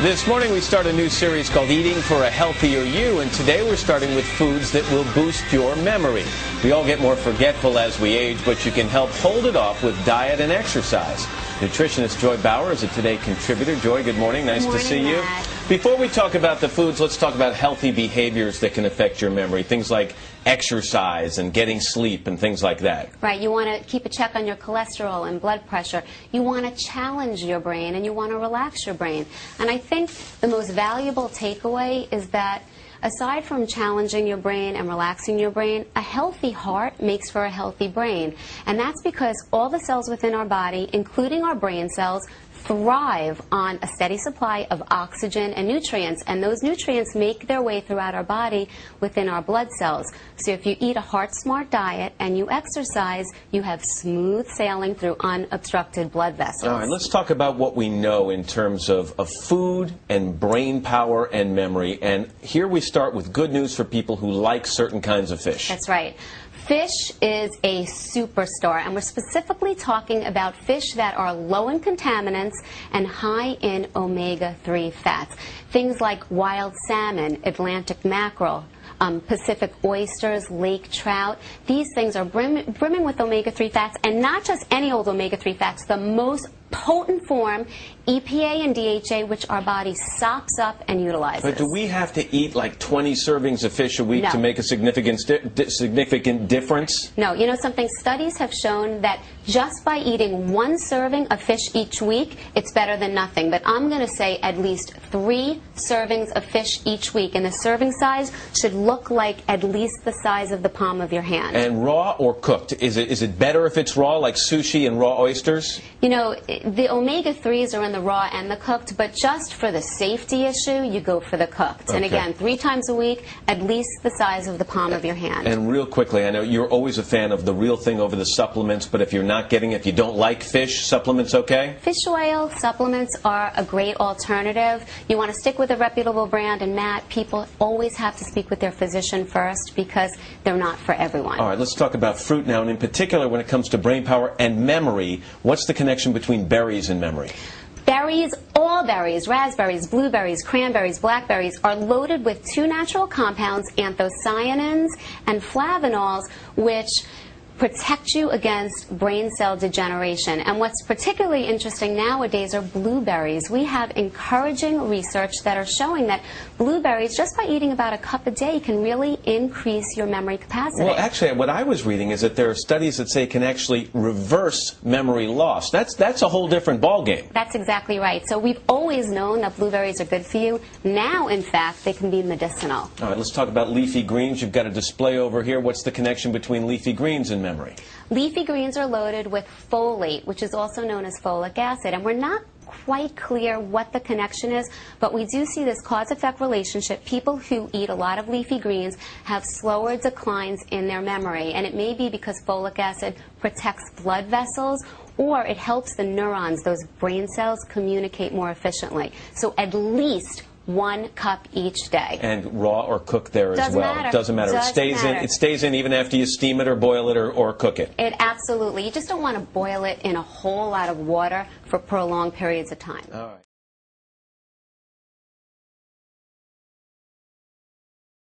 This morning we start a new series called Eating for a Healthier You, and today we're starting with foods that will boost your memory. We all get more forgetful as we age, but you can help hold it off with diet and exercise. Nutritionist Joy Bauer is a Today contributor. Joy, good morning. Nice to see you. Before we talk about the foods, let's talk about healthy behaviors that can affect your memory. Things like exercise and getting sleep and things like that. Right. You want to keep a check on your cholesterol and blood pressure. You want to challenge your brain and you want to relax your brain. And I think the most valuable takeaway is that aside from challenging your brain and relaxing your brain, a healthy heart makes for a healthy brain. And that's because all the cells within our body, including our brain cells, thrive on a steady supply of oxygen and nutrients, and those nutrients make their way throughout our body within our blood cells. So if you eat a heart-smart diet and you exercise, you have smooth sailing through unobstructed blood vessels. All right, let's talk about what we know in terms of food and brain power and memory. And here we start with good news for people who like certain kinds of fish. That's right. Fish is a superstar, and we're specifically talking about fish that are low in contaminants and high in omega-3 fats. Things like wild salmon, Atlantic mackerel, Pacific oysters, lake trout. These things are brimming with omega-3 fats, and not just any old omega-3 fats, the most potent form, EPA and DHA, which our body sops up and utilizes. But do we have to eat like 20 servings of fish a week to make a significant difference? No. You know something? Studies have shown that just by eating one serving of fish each week, it's better than nothing. But I'm going to say at least 3 servings of fish each week. And the serving size should look like at least the size of the palm of your hand. And raw or cooked? Is it better if it's raw, like sushi and raw oysters? You know, the omega-3s are in the raw and the cooked, but just for the safety issue, you go for the cooked. Okay. And again, 3 times a week, at least the size of the palm of your hand. And real quickly, I know you're always a fan of the real thing over the supplements, but if you're not getting it, if you don't like fish, supplements okay? Fish oil supplements are a great alternative. You want to stick with a reputable brand, and Matt, people always have to speak with their physician first because they're not for everyone. All right, let's talk about fruit now, and in particular when it comes to brain power and memory, what's the connection between berries and memory? Berries, all berries, raspberries, blueberries, cranberries, blackberries, are loaded with 2 natural compounds, anthocyanins and flavanols, which protect you against brain cell degeneration. And what's particularly interesting nowadays are blueberries. We have encouraging research that are showing that blueberries, just by eating about a cup a day, can really increase your memory capacity. Well, actually, what I was reading is that there are studies that say it can actually reverse memory loss. That's a whole different ballgame. That's exactly right. So we've always known that blueberries are good for you. Now, in fact, they can be medicinal. All right, let's talk about leafy greens. You've got a display over here. What's the connection between leafy greens and memory? Leafy greens are loaded with folate, which is also known as folic acid, and we're not quite clear what the connection is, but we do see this cause-effect relationship. People who eat a lot of leafy greens have slower declines in their memory, and it may be because folic acid protects blood vessels, or it helps the neurons, those brain cells, communicate more efficiently. So at least 1 cup each day. And raw or cooked there as well. Matter. Doesn't matter. It stays in even after you steam it or boil it or cook it. It absolutely. You just don't want to boil it in a whole lot of water for prolonged periods of time. All right.